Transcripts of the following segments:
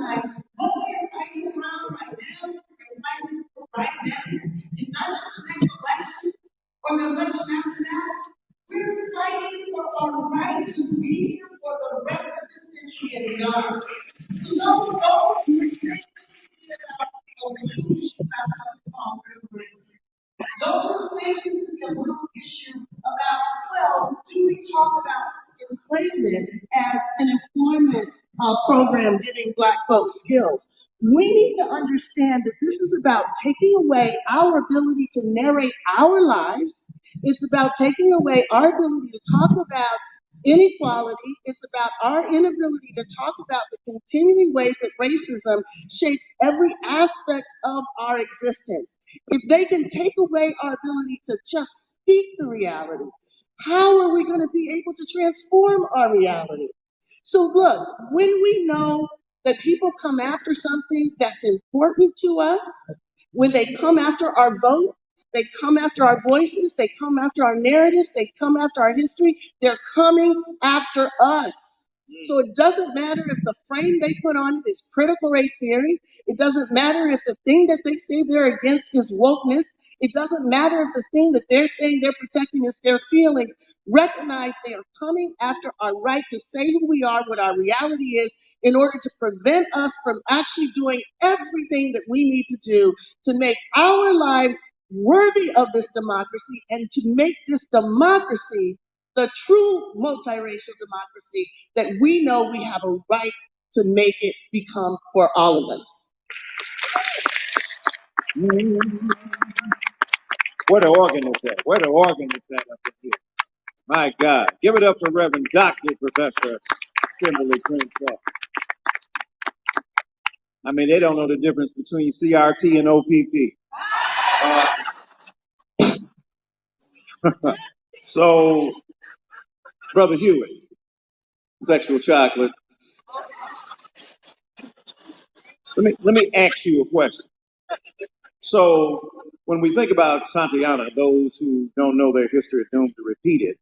recognize what we're fighting around right now, we're fighting for right now, is not just the next election or the election after that. We're fighting for our right to be here for the rest of this century and beyond. So don't mistake this about a little issue about something called critical. Don't mistake this to be a little issue about, well, do we talk about enslavement as an employment program giving Black folks skills? We need to understand that this is about taking away our ability to narrate our lives. It's about taking away our ability to talk about inequality. It's about our inability to talk about the continuing ways that racism shapes every aspect of our existence. If they can take away our ability to just speak the reality, how are we going to be able to transform our reality? So look, when we know that people come after something that's important to us, when they come after our vote, they come after our voices, they come after our narratives, they come after our history, they're coming after us. So it doesn't matter if the frame they put on it is critical race theory. It doesn't matter if the thing that they say they're against is wokeness. It doesn't matter if the thing that they're saying they're protecting is their feelings. Recognize they are coming after our right to say who we are, what our reality is, in order to prevent us from actually doing everything that we need to do to make our lives worthy of this democracy and to make this democracy the true multiracial democracy that we know we have a right to make it become for all of us. Where the organ is at? Where the organ is at up in here? My God. Give it up for Reverend Dr. Professor Kimberly Crenshaw. I mean, they don't know the difference between CRT and OPP. So, Brother Hewitt, sexual chocolate. Let me ask you a question. So, when we think about Santayana, those who don't know their history are doomed to repeat it,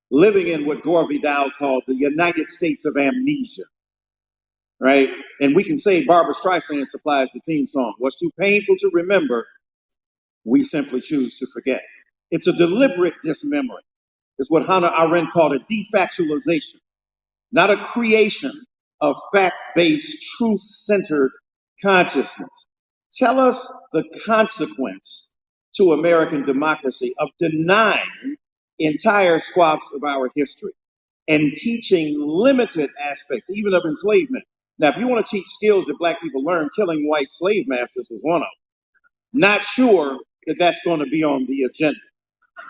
living in what Gore Vidal called the United States of Amnesia, right? And we can say Barbara Streisand supplies the theme song. What's too painful to remember, we simply choose to forget. It's a deliberate dismemory. It's what Hannah Arendt called a defactualization, not a creation of fact-based, truth-centered consciousness. Tell us the consequence to American democracy of denying entire swaths of our history and teaching limited aspects, even of enslavement. Now, if you want to teach skills that Black people learn, killing white slave masters was one of them. Not sure that that's going to be on the agenda,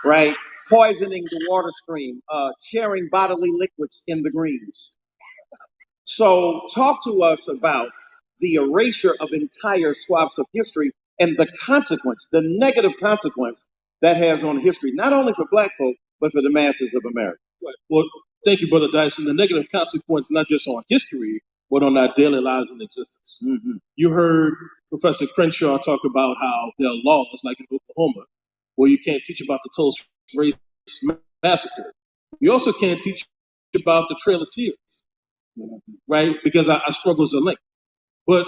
right? Poisoning the water stream, sharing bodily liquids in the greens. So talk to us about the erasure of entire swaths of history and the consequence, the negative consequence that has on history, not only for Black folk, but for the masses of America. Right. Well, thank you, Brother Dyson. The negative consequence, not just on history, but on our daily lives and existence. Mm-hmm. You heard Professor Crenshaw talk about how there are laws, like in Oklahoma, where you can't teach about the Tulsa Race Massacre. You also can't teach about the Trail of Tears, right? Because our struggles are linked. But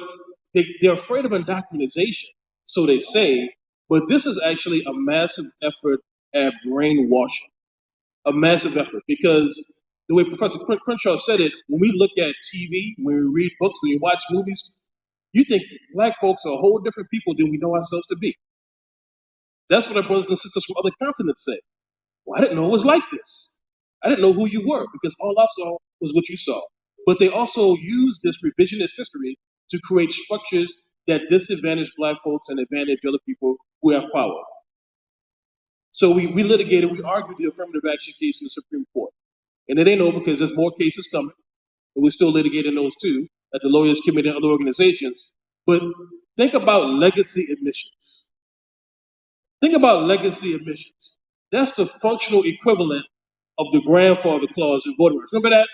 they're afraid of indoctrination, so they say, but this is actually a massive effort at brainwashing, a massive effort, because the way Professor Crenshaw said it, when we look at TV, when we read books, when we watch movies, you think Black folks are a whole different people than we know ourselves to be. That's what our brothers and sisters from other continents say. Well, I didn't know it was like this. I didn't know who you were because all I saw was what you saw. But they also use this revisionist history to create structures that disadvantage Black folks and advantage other people who have power. So we litigated, we argued the affirmative action case in the Supreme Court. And it ain't over because there's more cases coming. And we're still litigating those too, at the Lawyers Committee and other organizations. But think about legacy admissions. Think about legacy admissions. That's the functional equivalent of the grandfather clause in voting rights. Remember that?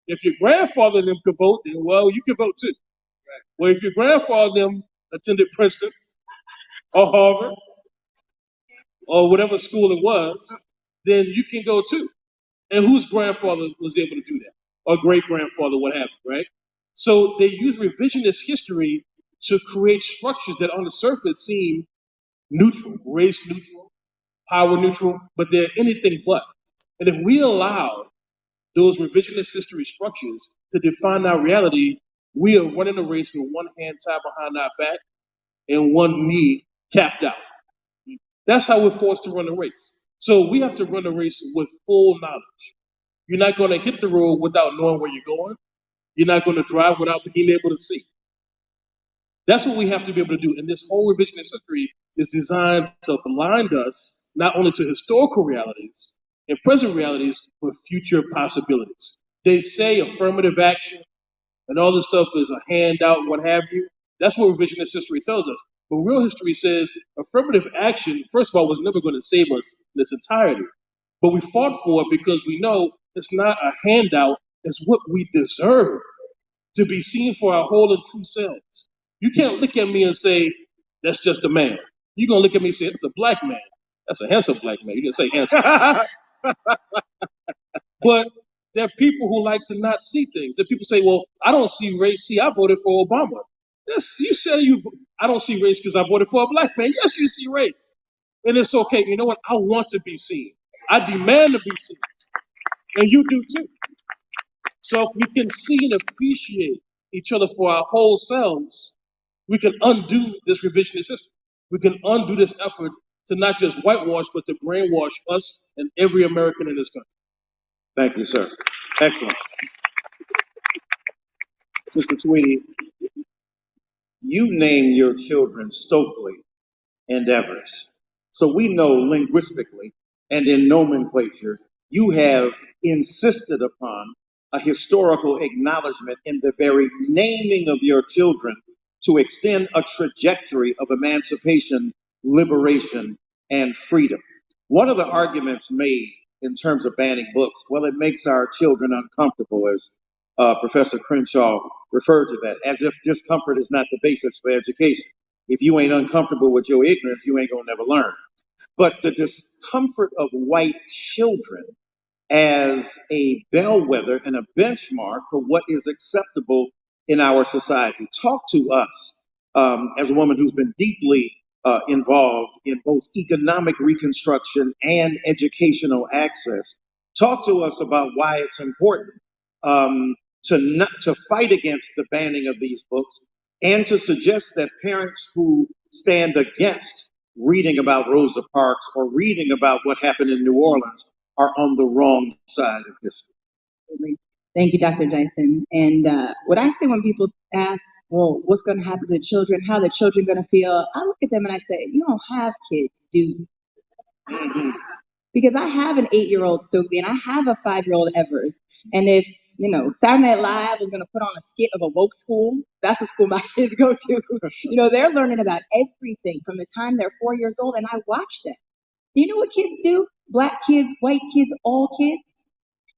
If your grandfather and them could vote, then, well, you can vote too. Right. Well, if your grandfather and them attended Princeton or Harvard or whatever school it was, then you can go too. And whose grandfather was able to do that? Or great grandfather, what happened, right? So they use revisionist history to create structures that on the surface seem neutral, race neutral, power neutral, but they're anything but. And if we allow those revisionist history structures to define our reality, we are running a race with one hand tied behind our back and one knee capped out. That's how we're forced to run a race. So we have to run a race with full knowledge. You're not going to hit the road without knowing where you're going. You're not going to drive without being able to see. That's what we have to be able to do. And this whole revisionist history is designed to blind us not only to historical realities and present realities, but future possibilities. They say affirmative action and all this stuff is a handout, what have you. That's what revisionist history tells us. But real history says affirmative action, first of all, was never going to save us in its entirety. But we fought for it because we know it's not a handout, it's what we deserve to be seen for our whole and true selves. You can't look at me and say, that's just a man. You're going to look at me and say, it's a black man. That's a handsome black man. You didn't say handsome. But there are people who like to not see things. There are people say, well, I don't see race. See, I voted for Obama. Yes, you say I don't see race because I voted for a black man. Yes, you see race. And it's okay. You know what? I want to be seen. I demand to be seen. And you do too. So if we can see and appreciate each other for our whole selves, we can undo this revisionist system. We can undo this effort to not just whitewash, but to brainwash us and every American in this country. Thank you, sir. Excellent. Sister Tweedy, you name your children Stokely and Evers. So we know linguistically and in nomenclature, you have insisted upon a historical acknowledgement in the very naming of your children to extend a trajectory of emancipation, liberation, and freedom. One of the arguments made in terms of banning books, well, it makes our children uncomfortable, as Professor Crenshaw referred to that, as if discomfort is not the basis for education. If you ain't uncomfortable with your ignorance, you ain't gonna never learn. But the discomfort of white children as a bellwether and a benchmark for what is acceptable in our society. Talk to us as a woman who's been deeply involved in both economic reconstruction and educational access. Talk to us about why it's important to fight against the banning of these books and to suggest that parents who stand against reading about Rosa Parks or reading about what happened in New Orleans are on the wrong side of history. Absolutely. Thank you, Dr. Dyson. And what I say when people ask, well, what's going to happen to the children? How the children going to feel? I look at them and I say, you don't have kids, do you? Mm-hmm. Because I have an 8-year-old Stokely and I have a 5-year-old Evers. And if, Saturday Night Live was going to put on a skit of a woke school, that's the school my kids go to. They're learning about everything from the time they're 4 years old, and I watch them. You know what kids do? Black kids, white kids, all kids.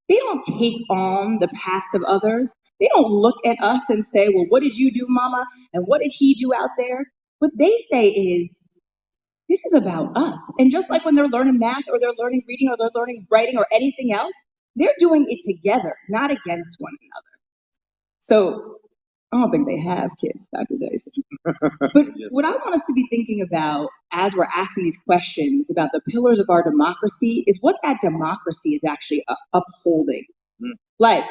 They don't take on the past of others. They don't look at us and say, well, what did you do, mama? And what did he do out there? What they say is, this is about us. And just like when they're learning math or they're learning reading or they're learning writing or anything else, they're doing it together, not against one another. So I don't think they have kids, Dr. Dyson. But what I want us to be thinking about as we're asking these questions about the pillars of our democracy is what that democracy is actually upholding. Life,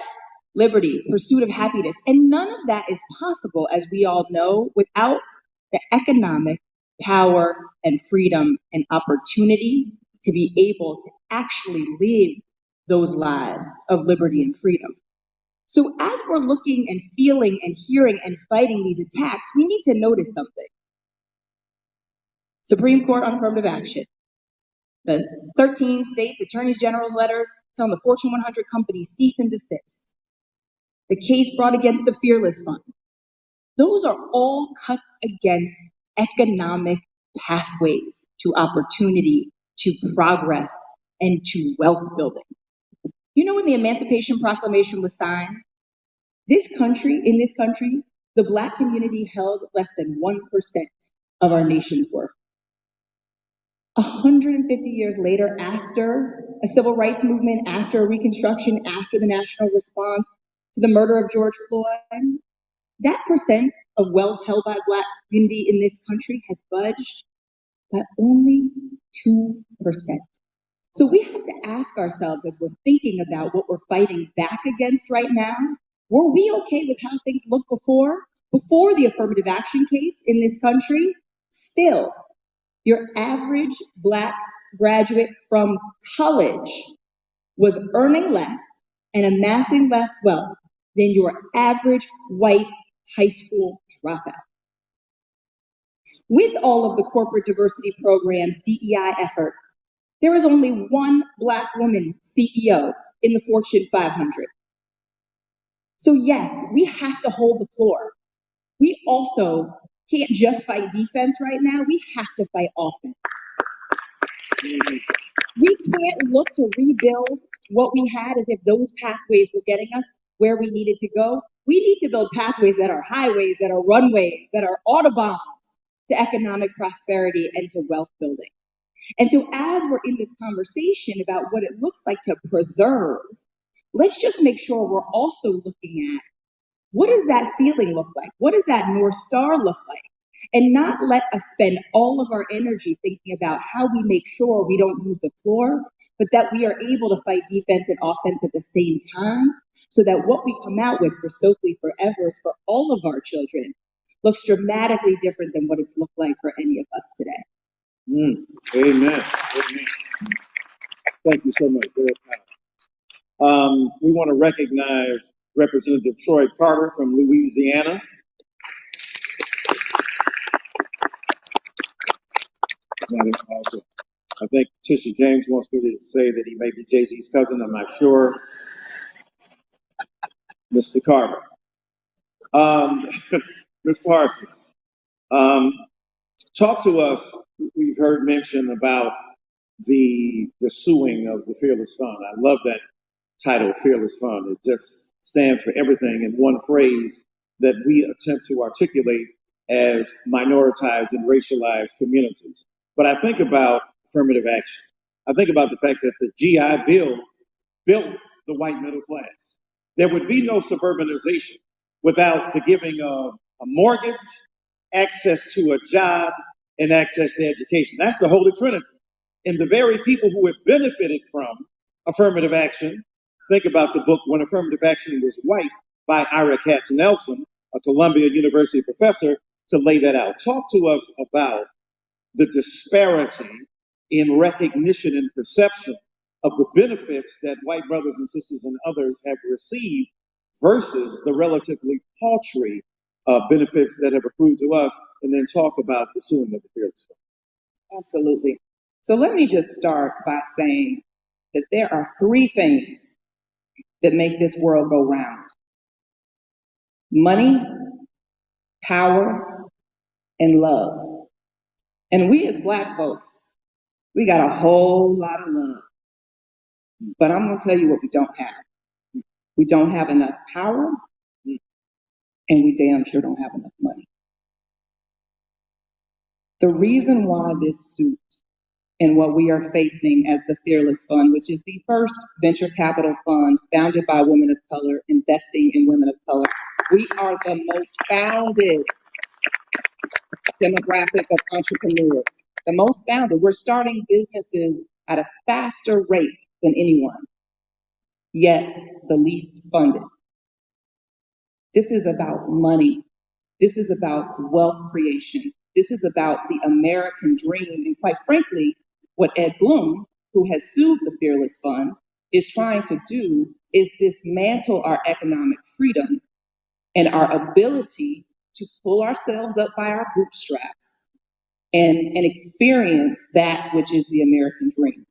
liberty, pursuit of happiness. And none of that is possible, as we all know, without the economic power and freedom and opportunity to be able to actually live those lives of liberty and freedom. So as we're looking and feeling and hearing and fighting these attacks, we need to notice something. Supreme Court on affirmative action. The 13 states attorneys general letters telling the Fortune 100 companies cease and desist. The case brought against the Fearless Fund. Those are all cuts against economic pathways to opportunity, to progress, and to wealth building. When the Emancipation Proclamation was signed, in this country, the Black community held less than 1% of our nation's worth. 150 years later, after a civil rights movement, after a Reconstruction, after the national response to the murder of George Floyd, that percent of wealth held by Black community in this country has budged by only 2%. So we have to ask ourselves as we're thinking about what we're fighting back against right now, were we okay with how things looked before the affirmative action case in this country? Still, your average Black graduate from college was earning less and amassing less wealth than your average white high school dropout. With all of the corporate diversity programs, DEI efforts, there is only one Black woman CEO in the Fortune 500. So yes, we have to hold the floor. We also can't just fight defense right now. We have to fight offense. We can't look to rebuild what we had as if those pathways were getting us where we needed to go. We need to build pathways that are highways, that are runways, that are autobahns to economic prosperity and to wealth building. And so as we're in this conversation about what it looks like to preserve, let's just make sure we're also looking at what does that ceiling look like? What does that North Star look like? And not let us spend all of our energy thinking about how we make sure we don't use the floor, but that we are able to fight defense and offense at the same time, so that what we come out with for Stokely Forever is for all of our children looks dramatically different than what it's looked like for any of us today. Amen. Amen. Thank you so much. Very powerful. We want to recognize Representative Troy Carter from Louisiana. I think Tisha James wants me to say that he may be Jay-Z's cousin. I'm not sure. Mr. Carter. Ms. Parsons, talk to us. We've heard mention about the suing of the Fearless Fund. I love that title, Fearless Fund. It just stands for everything in one phrase that we attempt to articulate as minoritized and racialized communities. But I think about affirmative action. I think about the fact that the GI Bill built the white middle class. There would be no suburbanization without the giving of a mortgage, access to a job, and access to education. That's the Holy Trinity. And the very people who have benefited from affirmative action, think about the book When Affirmative Action Was White by Ira Katz Nelson, a Columbia University professor, to lay that out. Talk to us about the disparity in recognition and perception of the benefits that white brothers and sisters and others have received versus the relatively paltry benefits that have accrued to us, and then talk about the suing of the Fearless Fund. Absolutely. So let me just start by saying that there are three things that make this world go round: money, power, and love. And we as Black folks, we got a whole lot of love. But I'm going to tell you what we don't have. We don't have enough power, and we damn sure don't have enough money. The reason why this suit and what we are facing as the Fearless Fund, which is the first venture capital fund founded by women of color, investing in women of color. We are the most founded demographic of entrepreneurs, the most founded. We're starting businesses at a faster rate than anyone, yet the least funded. This is about money. This is about wealth creation. This is about the American dream. And quite frankly, what Ed Blum, who has sued the Fearless Fund, is trying to do is dismantle our economic freedom and our ability to pull ourselves up by our bootstraps and experience that which is the American dream.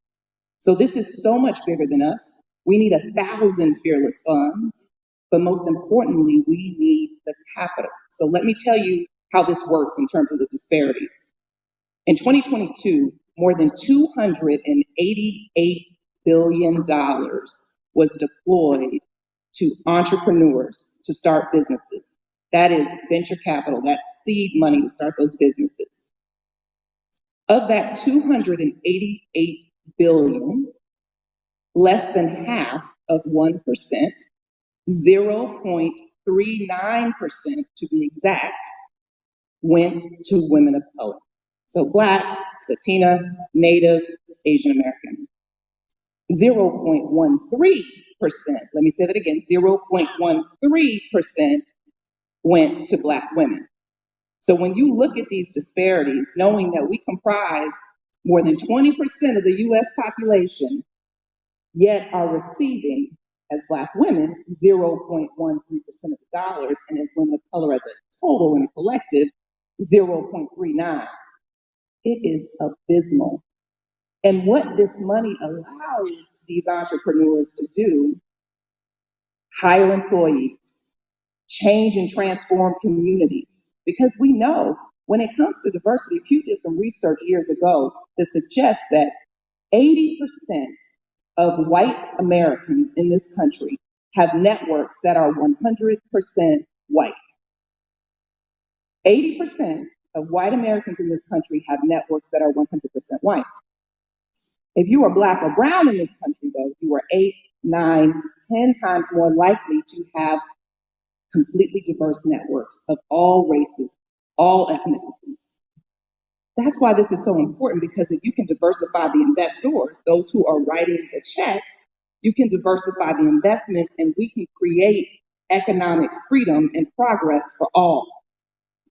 So this is so much bigger than us. We need 1,000 Fearless Funds, but most importantly, we need the capital. So let me tell you how this works in terms of the disparities. In 2022, more than $288 billion was deployed to entrepreneurs to start businesses. That is venture capital, that's seed money to start those businesses. Of that $288 billion, less than half of 1%, $0.8 to be exact, went to women of color. So Black, Latina, Native, Asian American. 0.13%, let me say that again, 0.13% went to Black women. So when you look at these disparities, knowing that we comprise more than 20% of the US population, yet are receiving as Black women 0.13% of the dollars, and as women of color as a total and a collective, 0.39. It is abysmal. And what this money allows these entrepreneurs to do, hire employees, change and transform communities. Because we know when it comes to diversity, Pew did some research years ago that suggests that 80% of white Americans in this country have networks that are 100% white. 80% of white Americans in this country have networks that are 100% white. If you are Black or brown in this country, though, you are 8, 9, 10 times more likely to have completely diverse networks of all races, all ethnicities. That's why this is so important, because if you can diversify the investors, those who are writing the checks, you can diversify the investments, and we can create economic freedom and progress for all.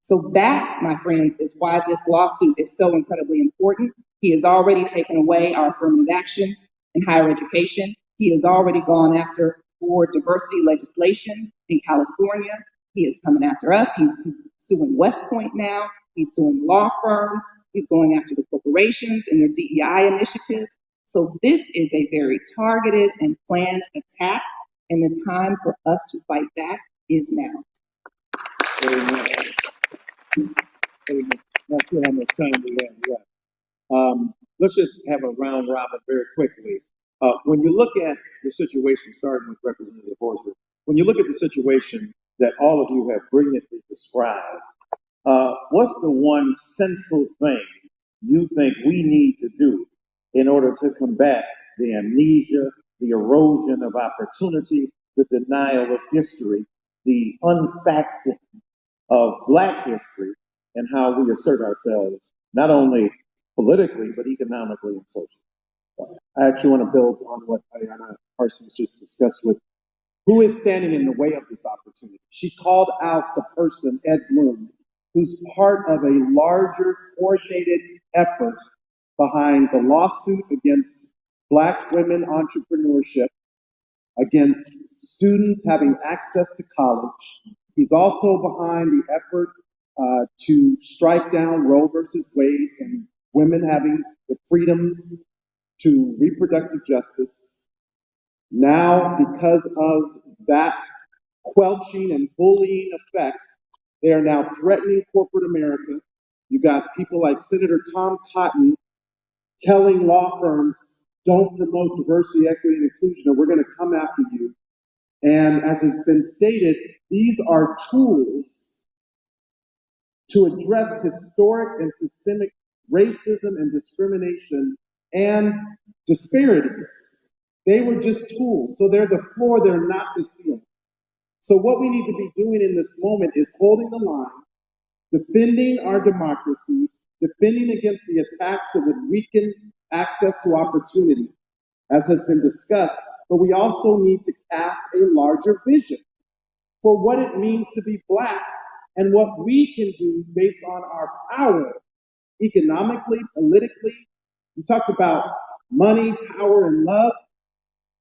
So that, my friends, is why this lawsuit is so incredibly important. He has already taken away our affirmative action in higher education. He has already gone after for diversity legislation in California. He is coming after us. He's suing West Point now. He's suing law firms. He's going after the corporations and their DEI initiatives. So this is a very targeted and planned attack, and the time for us to fight back is now. Amen. Amen. Not sure how much time we have left. Let's just have a round robin very quickly. When you look at the situation, starting with Representative Horsford, when you look at the situation that all of you have brilliantly described, what's the one central thing you think we need to do in order to combat the amnesia, the erosion of opportunity, the denial of history, the unfacting of Black history, and how we assert ourselves, not only politically, but economically and socially? I actually want to build on what Ayana Parsons just discussed with who is standing in the way of this opportunity. She called out the person, Ed Bloom, who's part of a larger coordinated effort behind the lawsuit against Black women entrepreneurship, against students having access to college. He's also behind the effort to strike down Roe versus Wade and women having the freedoms to reproductive justice. Now, because of that quelching and bullying effect, they are now threatening corporate America. You got people like Senator Tom Cotton telling law firms, don't promote diversity, equity, and inclusion, or we're going to come after you. And as has been stated, these are tools to address historic and systemic racism and discrimination and disparities. They were just tools. So they're the floor, they're not the ceiling. So what we need to be doing in this moment is holding the line, defending our democracy, defending against the attacks that would weaken access to opportunity, as has been discussed. But we also need to cast a larger vision for what it means to be Black and what we can do based on our power, economically, politically. We talked about money, power, and love.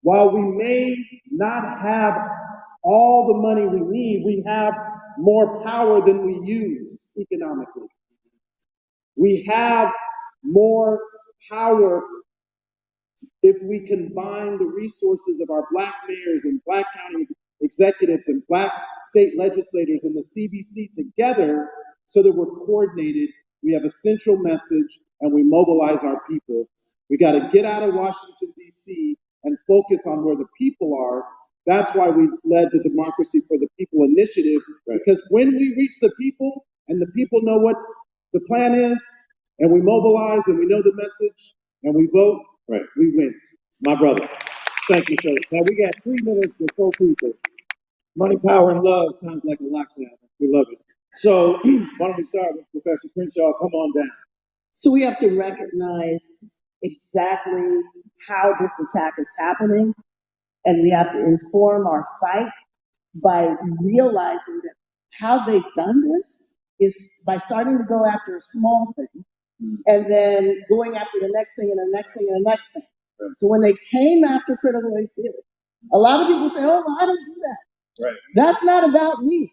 While we may not have all the money we need, we have more power than we use economically. We have more power if we combine the resources of our Black mayors and Black county executives and Black state legislators and the CBC together so that we're coordinated, we have a central message, and we mobilize our people. We got to get out of Washington, D.C. and focus on where the people are. That's why we led the Democracy for the People initiative, because when we reach the people and the people know what the plan is, and we mobilize and we know the message and we vote, we win. My brother. Thank you, sir. Now we got 3 minutes before people. Money, power, and love sounds like a lockstep. We love it. So why don't we start with Professor Crenshaw? Come on down. So we have to recognize exactly how this attack is happening, and we have to inform our fight by realizing that how they've done this is by starting to go after a small thing and then going after the next thing and the next thing and the next thing. Right. So when they came after critical race theory, a lot of people say, oh, well, I don't do that. Right. That's not about me.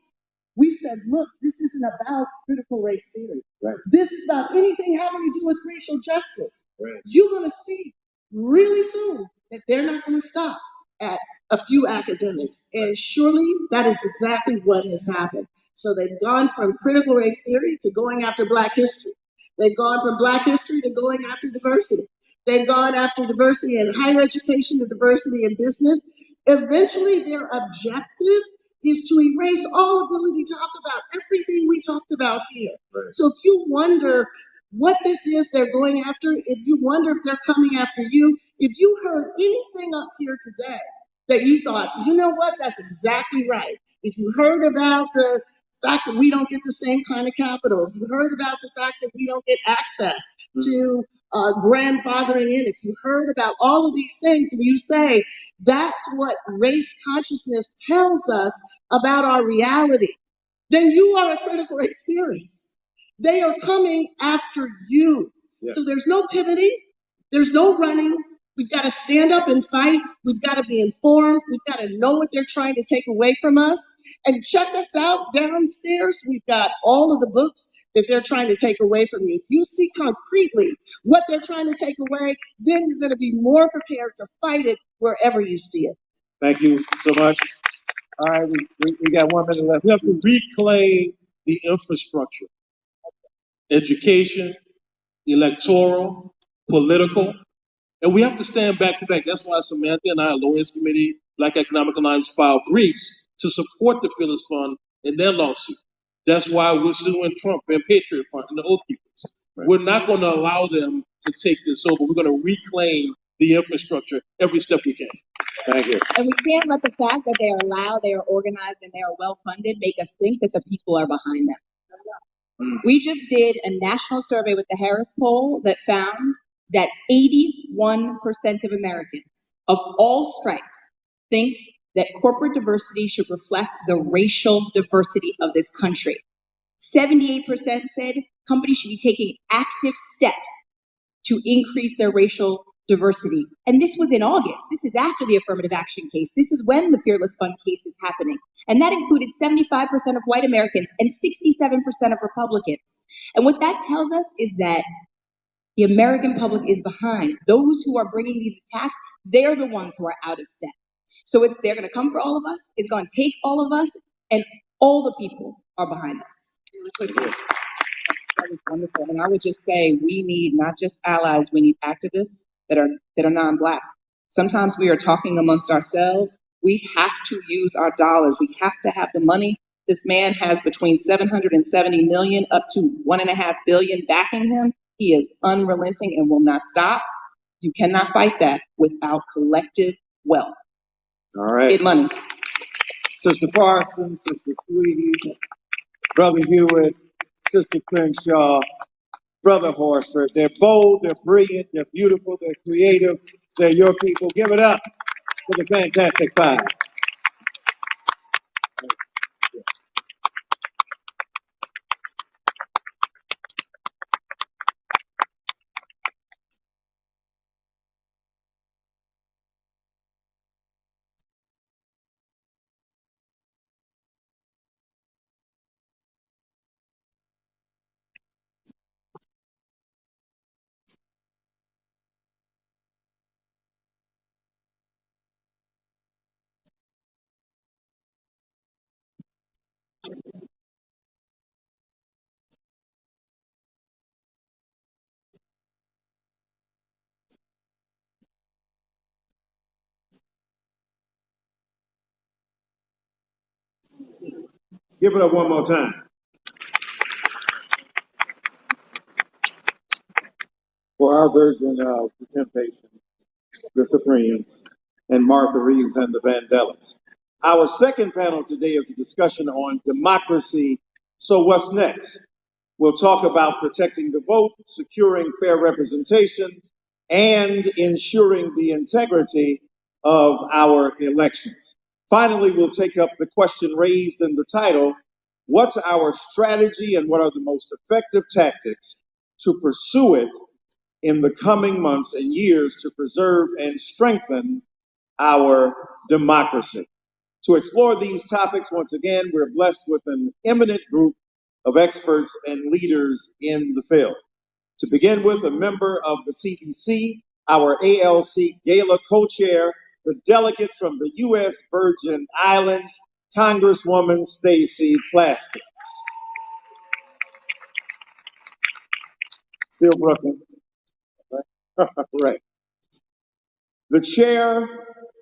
We said, look, this isn't about critical race theory. Right. This is about anything having to do with racial justice. Right. You're going to see really soon that they're not going to stop at a few academics. And surely that is exactly what has happened. So they've gone from critical race theory to going after Black history. They've gone from Black history to going after diversity. They've gone after diversity in higher education to diversity in business. Eventually, their objective is to erase all ability to talk about everything we talked about here. Right. So if you wonder what this is they're going after, if you wonder if they're coming after you, if you heard anything up here today that you thought, you know what, that's exactly right. If you heard about the fact that we don't get the same kind of capital, if you heard about the fact that we don't get access to grandfathering in, if you heard about all of these things and you say, that's what race consciousness tells us about our reality, then you are a critical race theorist. They are coming after you. Yeah. So there's no pivoting, there's no running. We've got to stand up and fight. We've got to be informed. We've got to know what they're trying to take away from us. And check us out downstairs. We've got all of the books that they're trying to take away from you. If you see concretely what they're trying to take away, then you're going to be more prepared to fight it wherever you see it. Thank you so much. All right, we got 1 minute left. We have to reclaim the infrastructure, education, electoral, political, and we have to stand back to back. That's why Samantha and I, Lawyers Committee, Black Economic Alliance, filed briefs to support the Fearless Fund in their lawsuit. That's why we're suing Trump and Patriot Front and the Oath Keepers. Right. We're not going to allow them to take this over. We're going to reclaim the infrastructure every step we can. Thank you. And we can't let the fact that they are loud, they are organized, and they are well funded make us think that the people are behind them. We just did a national survey with the Harris poll that found that 81% of Americans of all stripes think that corporate diversity should reflect the racial diversity of this country. 78% said companies should be taking active steps to increase their racial diversity. And this was in August. This is after the affirmative action case. This is when the Fearless Fund case is happening. And that included 75% of white Americans and 67% of Republicans. And what that tells us is that the American public is behind. Those who are bringing these attacks, they're the ones who are out of step. So they're going to come for all of us. It's going to take all of us, and all the people are behind us. Really quickly. That was wonderful. And I would just say we need not just allies, we need activists that are non-Black. Sometimes we are talking amongst ourselves. We have to use our dollars. We have to have the money. This man has between 770 million up to 1.5 billion backing him. He is unrelenting and will not stop. You cannot fight that without collective wealth. All right. Get money. Sister Parsons, Sister Tweedy, Brother Hewitt, Sister Crenshaw, Brother Horsford. They're bold, they're brilliant, they're beautiful, they're creative, they're your people. Give it up for the Fantastic Five. Give it up one more time. For our version of The Temptations, The Supremes, and Martha Reeves and the Vandellas. Our second panel today is a discussion on democracy. So what's next? We'll talk about protecting the vote, securing fair representation, and ensuring the integrity of our elections. Finally, we'll take up the question raised in the title, what's our strategy and what are the most effective tactics to pursue it in the coming months and years to preserve and strengthen our democracy? To explore these topics, once again, we're blessed with an eminent group of experts and leaders in the field. To begin with, a member of the CBC, our ALC Gala co-chair, the delegate from the U.S. Virgin Islands, Congresswoman Stacey Plaskett. Still Brooklyn. Right. The chair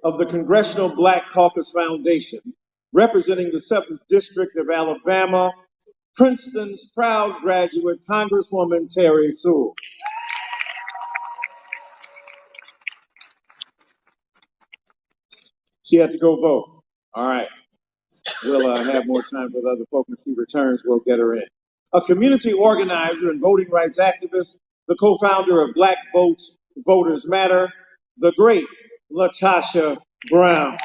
of the Congressional Black Caucus Foundation, representing the 7th District of Alabama, Princeton's proud graduate, Congresswoman Terry Sewell. She had to go vote. All right. We'll have more time with other folks. When she returns, we'll get her in. A community organizer and voting rights activist, the co-founder of Black Votes, Voters Matter, the great LaTosha Brown.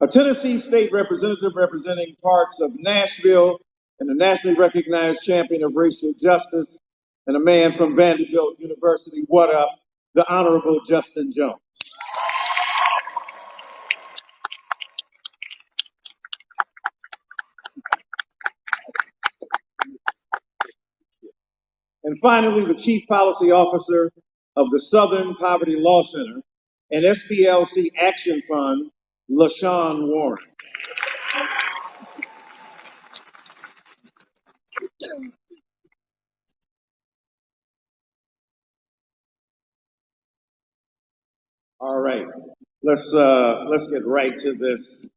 A Tennessee state representative representing parts of Nashville and a nationally recognized champion of racial justice, and a man from Vanderbilt University. What up? The Honorable Justin Jones. And finally, the Chief Policy Officer of the Southern Poverty Law Center and SPLC Action Fund, LaShawn Warren. All right, let's get right to this.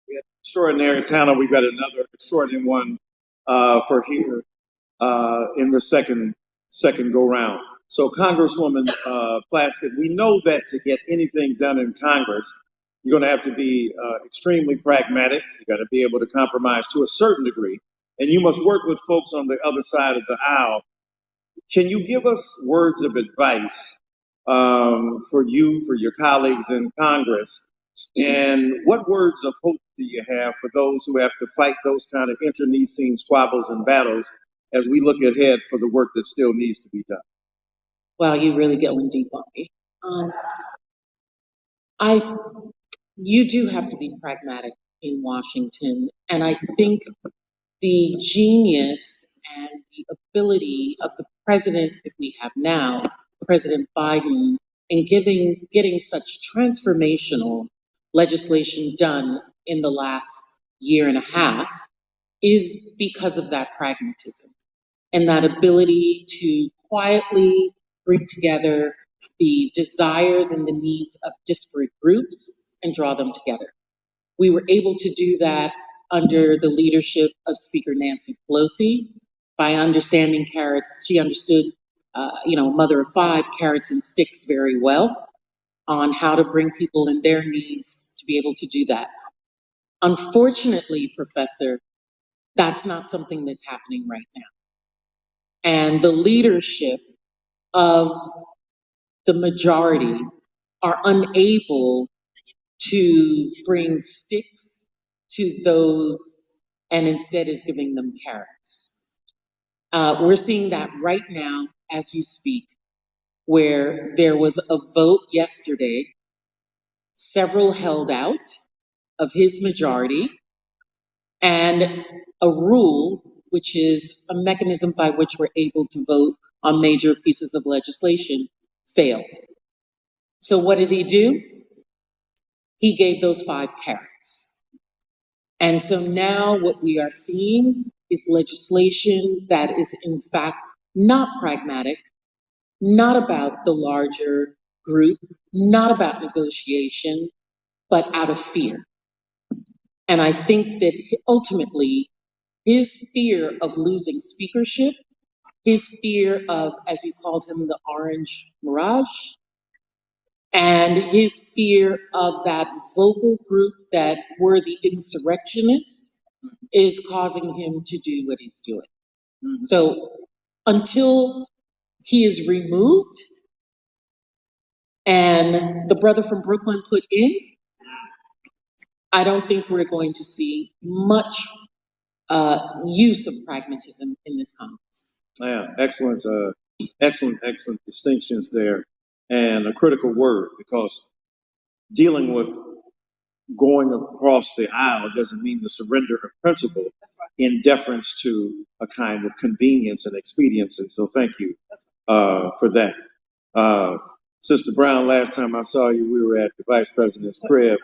We had an extraordinary panel. We've got another extraordinary one for here in the second go round. So, Congresswoman Plaskett, we know that to get anything done in Congress, you're going to have to be extremely pragmatic. You got to be able to compromise to a certain degree, and you must work with folks on the other side of the aisle. Can you give us words of advice for you, for your colleagues in Congress, and what words of hope do you have for those who have to fight those kind of internecine squabbles and battles as we look ahead for the work that still needs to be done? Wow, you really going deep on me. I, you do have to be pragmatic in Washington, and I think the genius and the ability of the president that we have now, President Biden, in getting such transformational legislation done in the last year and a half is because of that pragmatism and that ability to quietly bring together the desires and the needs of disparate groups and draw them together. We were able to do that under the leadership of Speaker Nancy Pelosi by understanding carrots. She understood, mother of five, carrots and sticks very well on how to bring people and their needs to be able to do that. Unfortunately, Professor, that's not something that's happening right now. And the leadership of the majority are unable to bring sticks to those and instead is giving them carrots. We're seeing that right now as you speak, where there was a vote yesterday, several held out of his majority, and a rule, which is a mechanism by which we're able to vote on major pieces of legislation, failed. So what did he do? He gave those 5 carrots. And so now what we are seeing is legislation that is in fact not pragmatic, not about the larger group, not about negotiation, but out of fear. And I think that ultimately His fear of losing speakership, his fear of, as you called him, the orange mirage, and his fear of that vocal group that were the insurrectionists is causing him to do what he's doing. So until he is removed and the brother from Brooklyn put in, I don't think we're going to see much use of pragmatism in this Congress. Yeah, excellent, excellent distinctions there, and a critical word, because dealing with going across the aisle doesn't mean the surrender of principle in deference to a kind of convenience and expediency. So thank you for that. Sister Brown, last time I saw you, we were at the Vice President's crib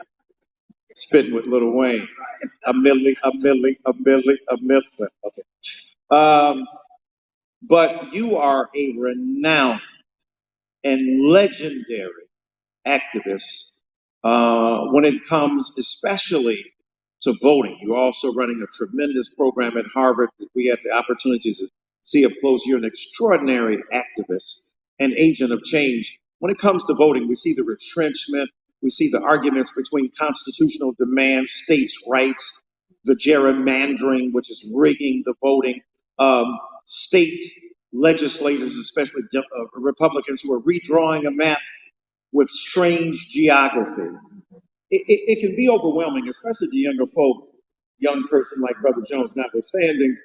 spitting with Lil Wayne. A milli. Okay. But you are a renowned and legendary activist when it comes especially to voting. You're also running a tremendous program at Harvard that we had the opportunity to see up close. You're an extraordinary activist and agent of change. When it comes to voting, we see the retrenchment, we see the arguments between constitutional demands, states' rights, the gerrymandering, which is rigging the voting, state legislators, especially Republicans, who are redrawing a map with strange geography. It can be overwhelming, especially to younger folk, young person like Brother Jones notwithstanding,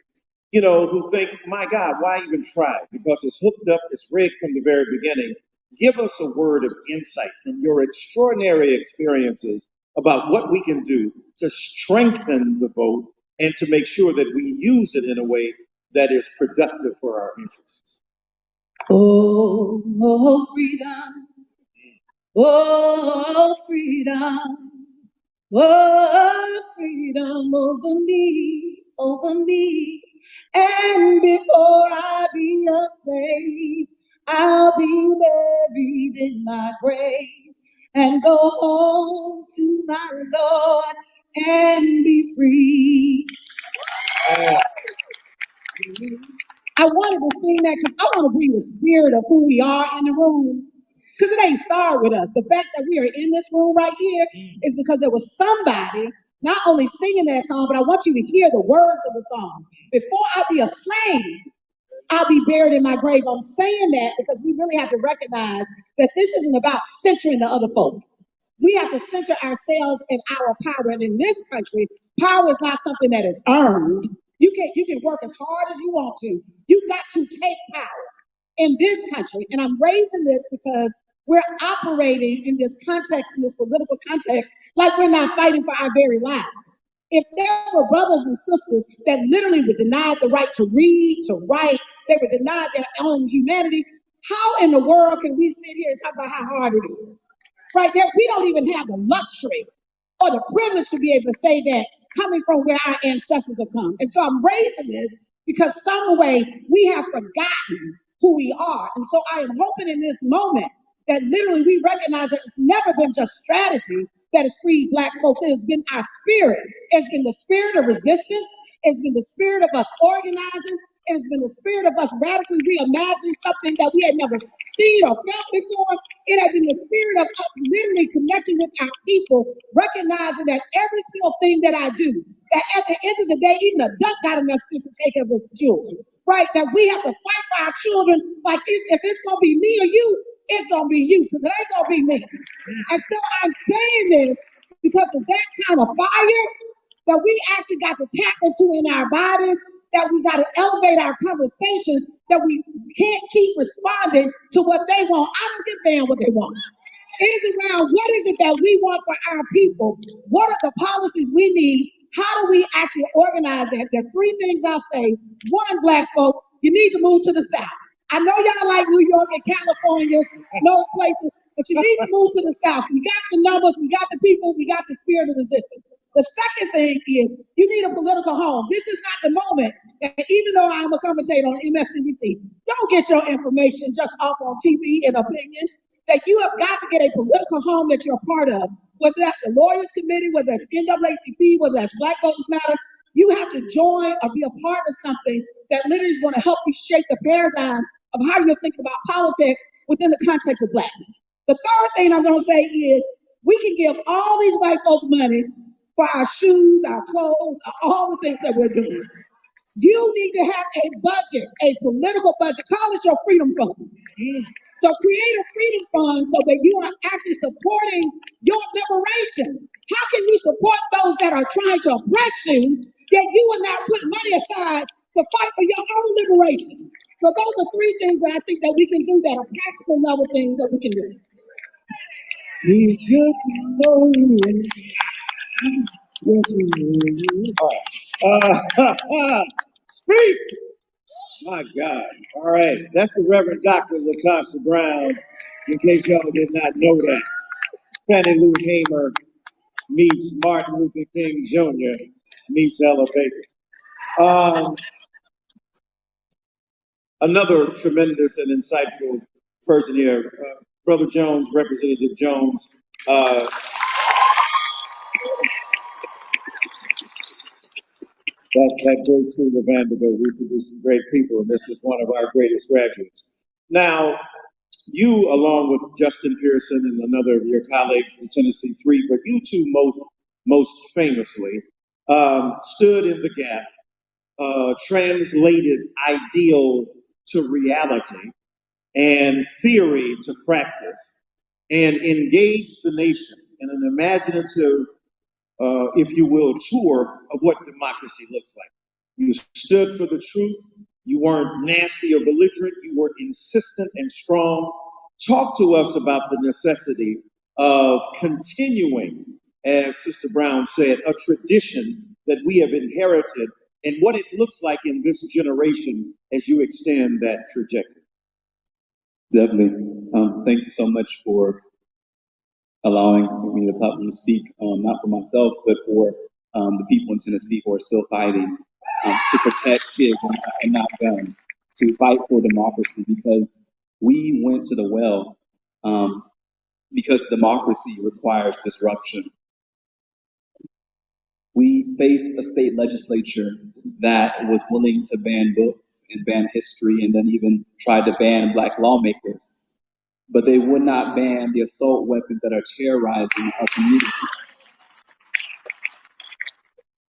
who think, my God, why even try? Because it's hooked up, it's rigged from the very beginning. Give us a word of insight from your extraordinary experiences about what we can do to strengthen the vote and to make sure that we use it in a way that is productive for our interests. Oh, freedom. Oh, freedom. Oh, freedom over me. And before I be a slave, I'll be buried in my grave and go home to my Lord and be free. I wanted to sing that because I want to bring the spirit of who we are in the room. Because it ain't started with us. The fact that we are in this room right here is because there was somebody not only singing that song, but I want you to hear the words of the song. Before I be a slave, I'll be buried in my grave. I'm saying that because we really have to recognize that this isn't about centering the other folk. We have to center ourselves in our power. And in this country, power is not something that is earned. You can work as hard as you want to. You've got to take power in this country. And I'm raising this because we're operating in this context, in this political context, like we're not fighting for our very lives. If there were brothers and sisters that literally were denied the right to read, to write, they were denied their own humanity, how in the world can we sit here and talk about how hard it is? Right there, we don't even have the luxury or the privilege to be able to say that coming from where our ancestors have come. And so I'm raising this because some way we have forgotten who we are. And so I am hoping in this moment that literally we recognize that it's never been just strategy that has freed Black folks. It has been our spirit. It's been the spirit of resistance. It's been the spirit of us organizing. It has been the spirit of us radically reimagining something that we had never seen or felt before. It has been the spirit of us literally connecting with our people, recognizing that every single thing that I do, that at the end of the day, even a duck got enough sense to take care of his children, right? That we have to fight for our children like if it's going to be me or you, it's going to be you, because it ain't going to be me. And so I'm saying this because of that kind of fire that we actually got to tap into in our bodies, that we got to elevate our conversations, that we can't keep responding to what they want. I don't give a damn what they want. It is around what is it that we want for our people? What are the policies we need? How do we actually organize that? There are three things I'll say. One, Black folk, you need to move to the South. I know y'all like New York and California, those places, but you need to move to the South. We got the numbers, we got the people, we got the spirit of resistance. The second thing is you need a political home. This is not the moment that even though I'm a commentator on MSNBC, don't get your information just off on TV and opinions. That you have got to get a political home that you're a part of, whether that's the Lawyers Committee, whether that's NAACP, whether that's Black Voters Matter. You have to join or be a part of something that literally is going to help you shape the paradigm of how you're thinking about politics within the context of blackness. The third thing I'm going to say is we can give all these white folks money for our shoes, our clothes, all the things that we're doing. You need to have a budget, a political budget. Call it your freedom fund. So create a freedom fund so that you are actually supporting your liberation. How can you support those that are trying to oppress you, yet you will not put money aside to fight for your own liberation? So those are three things that I think that we can do that are practical level things that we can do. He's good to know you. Yes, he is. Speak! My God. All right. That's the Reverend Dr. Latasha Brown, in case y'all did not know that. Fannie Lou Hamer meets Martin Luther King Jr. meets Ella Baker. Another tremendous and insightful person here, Brother Jones, Representative Jones. That great school of Vanderbilt, we produce some great people, and this is one of our greatest graduates. Now, you, along with Justin Pearson and another of your colleagues from Tennessee 3, but you two most famously stood in the gap, translated ideal to reality and theory to practice, and engaged the nation in an imaginative, if you will, tour of what democracy looks like. You stood for the truth. You weren't nasty or belligerent. You were insistent and strong. Talk to us about the necessity of continuing, as Sister Brown said, a tradition that we have inherited and what it looks like in this generation as you extend that trajectory. Definitely. Thank you so much for allowing me the platform to speak, not for myself, but for the people in Tennessee who are still fighting to protect kids and not guns, to fight for democracy, because we went to the well because democracy requires disruption. We faced a state legislature that was willing to ban books and ban history and then even tried to ban Black lawmakers. But they would not ban the assault weapons that are terrorizing our community.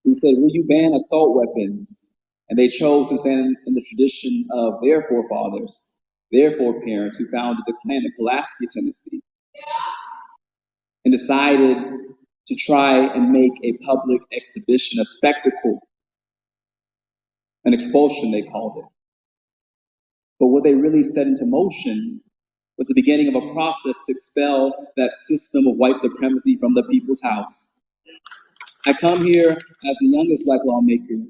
We said, will you ban assault weapons? And they chose to stand in the tradition of their forefathers, their foreparents who founded the Klan in Pulaski, Tennessee, and decided to try and make a public exhibition, a spectacle, an expulsion, they called it. But what they really set into motion was the beginning of a process to expel that system of white supremacy from the people's house. I come here as the youngest Black lawmaker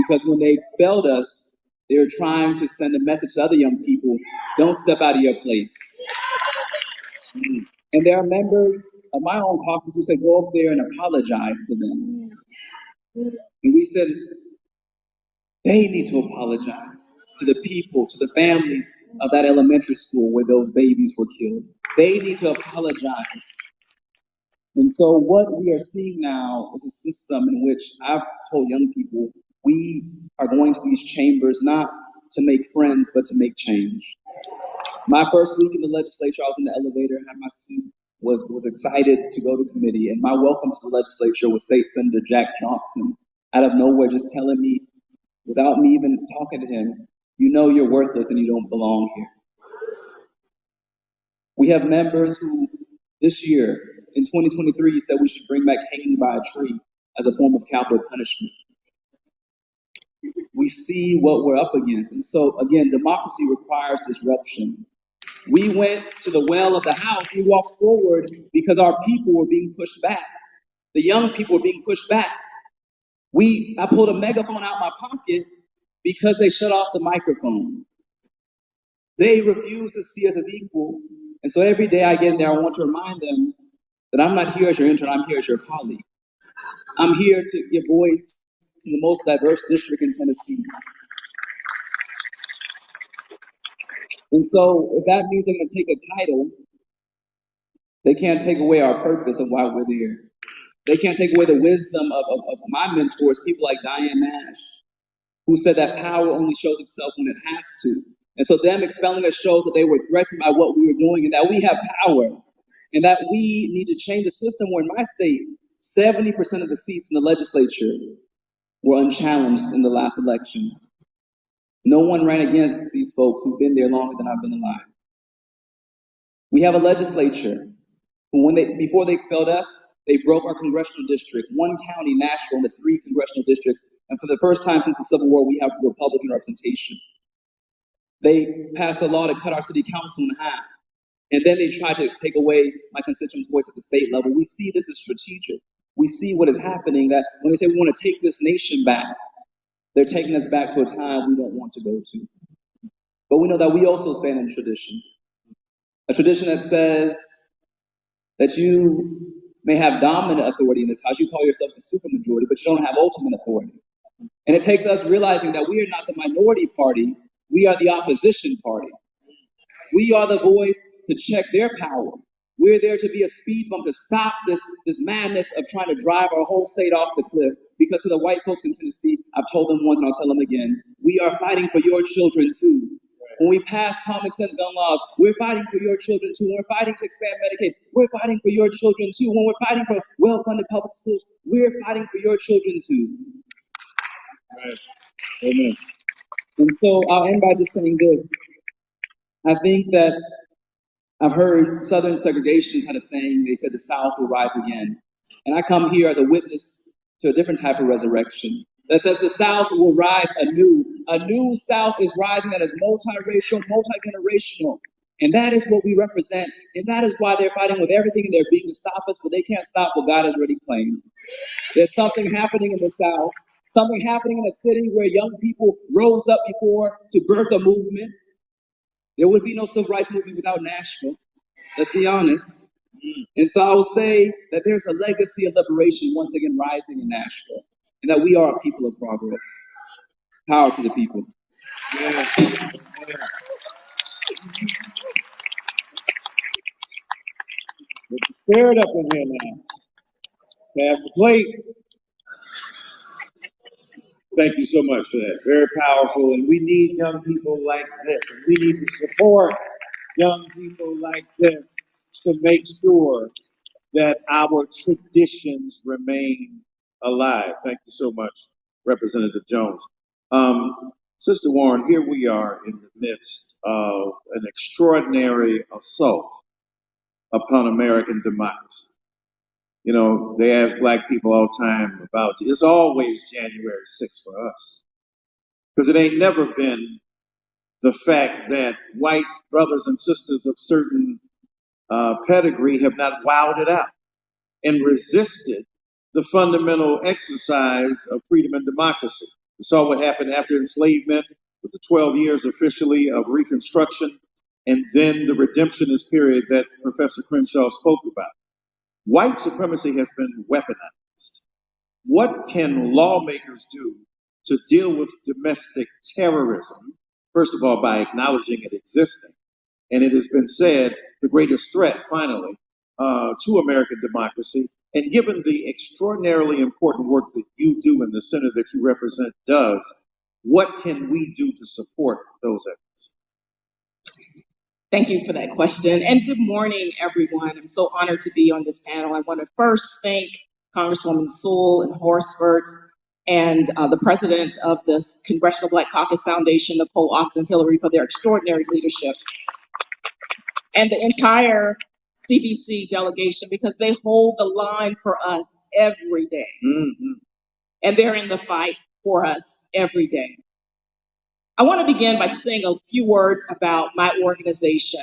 because when they expelled us, they were trying to send a message to other young people, don't step out of your place. And there are members of my own caucus who said, go up there and apologize to them. And we said, they need to apologize to the people, to the families of that elementary school where those babies were killed. They need to apologize. And so what we are seeing now is a system in which I've told young people, we are going to these chambers not to make friends, but to make change. My first week in the legislature, I was in the elevator, had my suit, was excited to go to committee. And my welcome to the legislature was State Senator Jack Johnson, out of nowhere just telling me, without me even talking to him, you know you're worthless and you don't belong here. We have members who this year, in 2023, said we should bring back hanging by a tree as a form of capital punishment. We see what we're up against. And so, again, democracy requires disruption. We went to the well of the House. We walked forward because our people were being pushed back. The young people were being pushed back. I pulled a megaphone out of my pocket because they shut off the microphone. They refuse to see us as equal. And so every day I get in there, I want to remind them that I'm not here as your intern, I'm here as your colleague. I'm here to give voice to the most diverse district in Tennessee. And so if that means they're going to take a title, they can't take away our purpose of why we're there. They can't take away the wisdom of my mentors, people like Diane Nash, who said that power only shows itself when it has to. And so them expelling us shows that they were threatened by what we were doing and that we have power and that we need to change the system where in my state, 70% of the seats in the legislature were unchallenged in the last election. No one ran against these folks who've been there longer than I've been alive. We have a legislature who, before they expelled us, they broke our congressional district, one county, Nashville, into 3 congressional districts. And for the first time since the Civil War, we have Republican representation. They passed a law to cut our city council in half. And then they tried to take away my constituents' voice at the state level. We see this as strategic. We see what is happening, that when they say we want to take this nation back, they're taking us back to a time we don't want to go to. But we know that we also stand in tradition. A tradition that says that you may have dominant authority in this house. You call yourself a supermajority, but you don't have ultimate authority. And it takes us realizing that we are not the minority party, we are the opposition party. We are the voice to check their power. We're there to be a speed bump to stop this madness of trying to drive our whole state off the cliff. Because to the white folks in Tennessee, I've told them once and I'll tell them again, we are fighting for your children too. When we pass common sense gun laws, we're fighting for your children too. When we're fighting to expand Medicaid, we're fighting for your children too. When we're fighting for well-funded public schools, we're fighting for your children too. Right. Amen. And so I'll end by just saying this. I think that I've heard Southern segregationists had a saying, they said the South will rise again. And I come here as a witness to a different type of resurrection that says the South will rise anew. A new South is rising that is multiracial, multi-generational. And that is what we represent. And that is why they're fighting with everything in their being to stop us, but they can't stop what God has already claimed. There's something happening in the South, something happening in a city where young people rose up before to birth a movement. There would be no civil rights movement without Nashville. Let's be honest. And so I will say that there's a legacy of liberation once again rising in Nashville, and that we are a people of progress. Power to the people. Yeah. Get the spirit up in here now. Pass the plate. Thank you so much for that. Very powerful. And we need young people like this. And we need to support young people like this to make sure that our traditions remain alive. Thank you so much, Representative Jones. Sister Warren, here we are in the midst of an extraordinary assault upon American democracy. You know, they ask Black people all the time about, it's always January 6th for us. Because it ain't never been the fact that white brothers and sisters of certain pedigree have not wowed it out and resisted the fundamental exercise of freedom and democracy. We saw what happened after enslavement with the 12 years officially of Reconstruction, and then the redemptionist period that Professor Crenshaw spoke about. White supremacy has been weaponized. What can lawmakers do to deal with domestic terrorism? First of all, by acknowledging it existing. And it has been said the greatest threat, finally, to American democracy. And given the extraordinarily important work that you do in the center that you represent does, what can we do to support those efforts? Thank you for that question. And good morning, everyone. I'm so honored to be on this panel. I want to first thank Congresswoman Sewell and Horsford and the president of the Congressional Black Caucus Foundation, Nicole Austin Hillary, for their extraordinary leadership, and the entire CBC delegation, because they hold the line for us every day. Mm-hmm. And they're in the fight for us every day. I want to begin by saying a few words about my organization.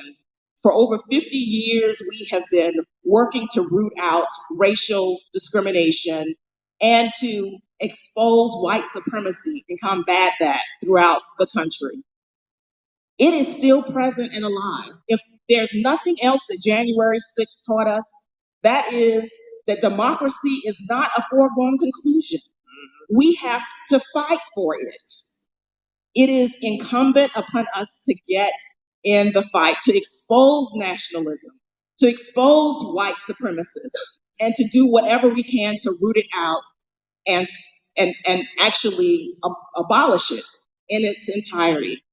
For over 50 years, we have been working to root out racial discrimination and to expose white supremacy and combat that throughout the country. It is still present and alive. If there's nothing else that January 6th taught us, that is that democracy is not a foregone conclusion. We have to fight for it. It is incumbent upon us to get in the fight, to expose nationalism, to expose white supremacists, and to do whatever we can to root it out and actually abolish it in its entirety.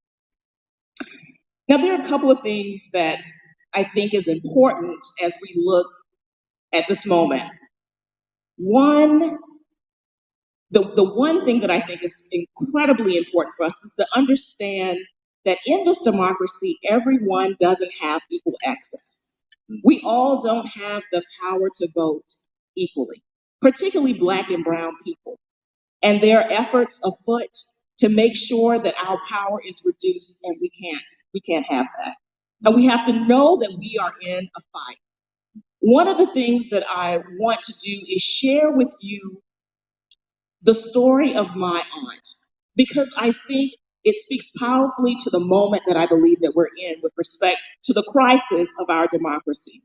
Now, there are a couple of things that I think is important as we look at this moment. One, the one thing that I think is incredibly important for us is to understand that in this democracy, everyone doesn't have equal access. We all don't have the power to vote equally, particularly Black and Brown people. And there are efforts afoot to make sure that our power is reduced, and we can't have that. And we have to know that we are in a fight. One of the things that I want to do is share with you the story of my aunt, because I think it speaks powerfully to the moment that I believe that we're in with respect to the crisis of our democracy.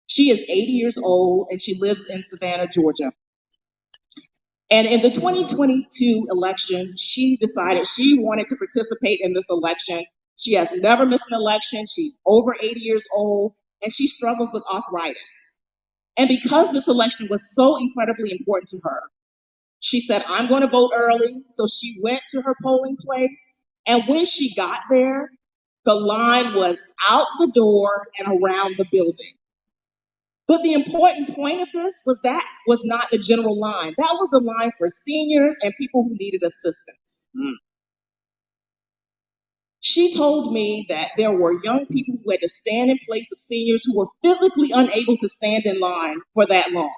She is 80 years old and she lives in Savannah, Georgia. And in the 2022 election, she decided she wanted to participate in this election. She has never missed an election. She's over 80 years old and she struggles with arthritis. And because this election was so incredibly important to her, she said, I'm going to vote early. So she went to her polling place. And when she got there, the line was out the door and around the building. But the important point of this was that was not the general line. That was the line for seniors and people who needed assistance. She told me that there were young people who had to stand in place of seniors who were physically unable to stand in line for that long.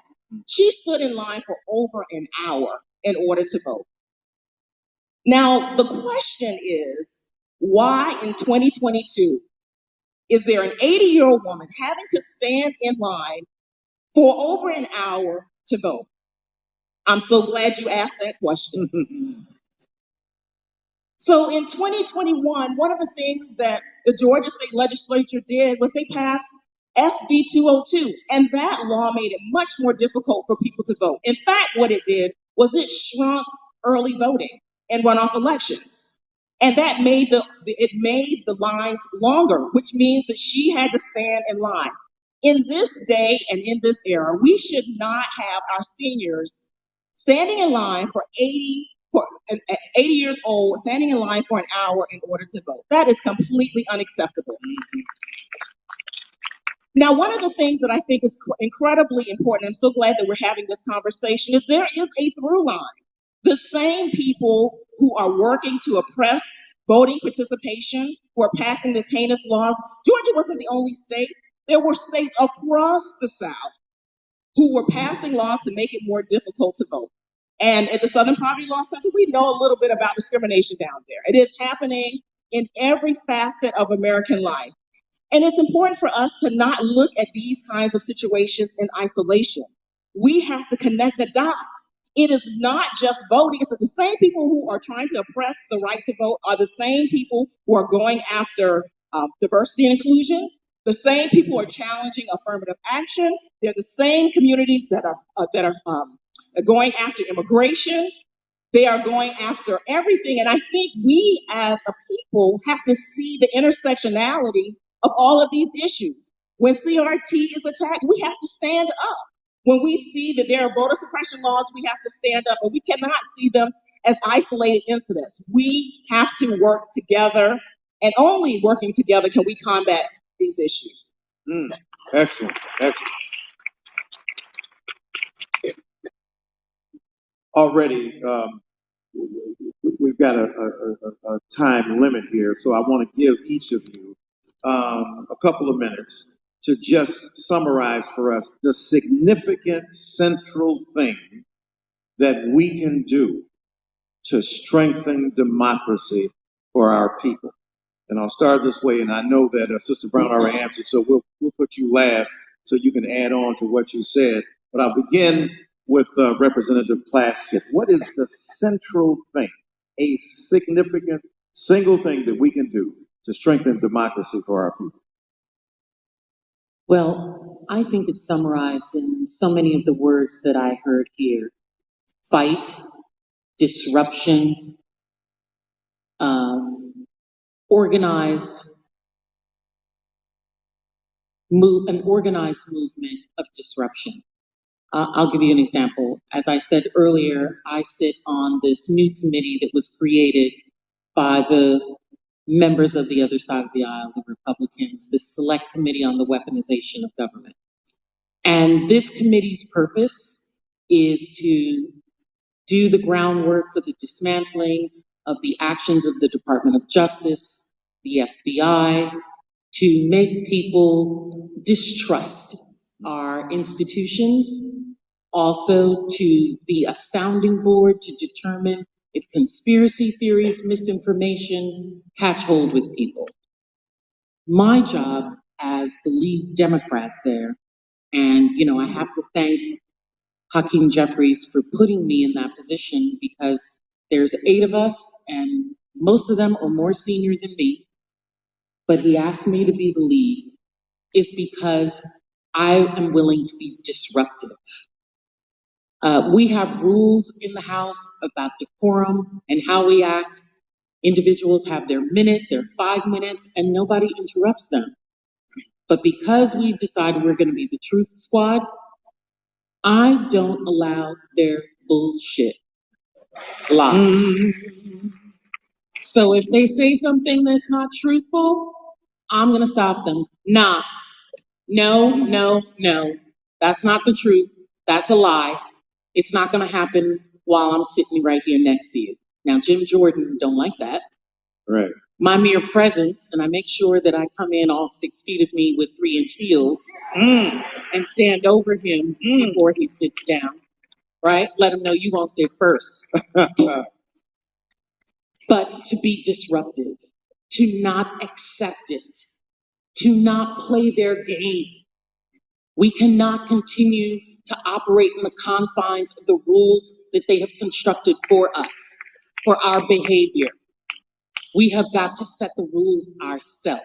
She stood in line for over an hour in order to vote. Now, the question is, why in 2022 is there an 80-year-old woman having to stand in line for over an hour to vote? I'm so glad you asked that question. So in 2021, one of the things that the Georgia State Legislature did was they passed SB 202, and that law made it much more difficult for people to vote. In fact, what it did was it shrunk early voting in runoff elections. And that made it made the lines longer, which means that she had to stand in line. In this day and in this era, we should not have our seniors standing in line for 80 years old, standing in line for an hour in order to vote. That is completely unacceptable. Now, one of the things that I think is incredibly important, I'm so glad that we're having this conversation, is there is a through line. The same people who are working to oppress voting participation, who are passing this heinous laws, Georgia wasn't the only state. There were states across the South who were passing laws to make it more difficult to vote. And at the Southern Poverty Law Center, we know a little bit about discrimination down there. It is happening in every facet of American life. And it's important for us to not look at these kinds of situations in isolation. We have to connect the dots. It is not just voting. It's that the same people who are trying to oppress the right to vote are the same people who are going after diversity and inclusion. The same people who are challenging affirmative action. They're the same communities that are going after immigration. They are going after everything. And I think we as a people have to see the intersectionality of all of these issues. When CRT is attacked, we have to stand up. When we see that there are voter suppression laws, we have to stand up, and we cannot see them as isolated incidents. We have to work together, and only working together can we combat these issues. Excellent, excellent. Already, we've got a time limit here, so I want to give each of you a couple of minutes to just summarize for us the significant central thing that we can do to strengthen democracy for our people. And I'll start this way, and I know that Sister Brown already answered, so we'll put you last so you can add on to what you said. But I'll begin with Representative Plaskett. What is the central thing, a significant single thing that we can do to strengthen democracy for our people? Well, I think it's summarized in so many of the words that I heard here. Fight, disruption, organized an organized movement of disruption. I'll give you an example. As I said earlier, I sit on this new committee that was created by the members of the other side of the aisle, the Republicans, the Select Committee on the Weaponization of Government. And this committee's purpose is to do the groundwork for the dismantling of the actions of the Department of Justice, the FBI, to make people distrust our institutions, also to be a sounding board to determine if conspiracy theories, misinformation catch hold with people. My job as the lead Democrat there, and I have to thank Hakeem Jeffries for putting me in that position because there's 8 of us and most of them are more senior than me, but he asked me to be the lead is because I am willing to be disruptive. We have rules in the House about decorum and how we act. Individuals have their minute, their 5 minutes, and nobody interrupts them. But because we've decided we're going to be the truth squad, I don't allow their bullshit lies. So if they say something that's not truthful, I'm going to stop them. Nah, no. That's not the truth. That's a lie. It's not going to happen while I'm sitting right here next to you. Now, Jim Jordan don't like that. Right. My mere presence, and I make sure that I come in all 6 feet of me with 3-inch heels and stand over him before he sits down, right? Let him know you won't sit first. But to be disruptive, to not accept it, to not play their game. We cannot continue to operate in the confines of the rules that they have constructed for us, for our behavior. We have got to set the rules ourselves.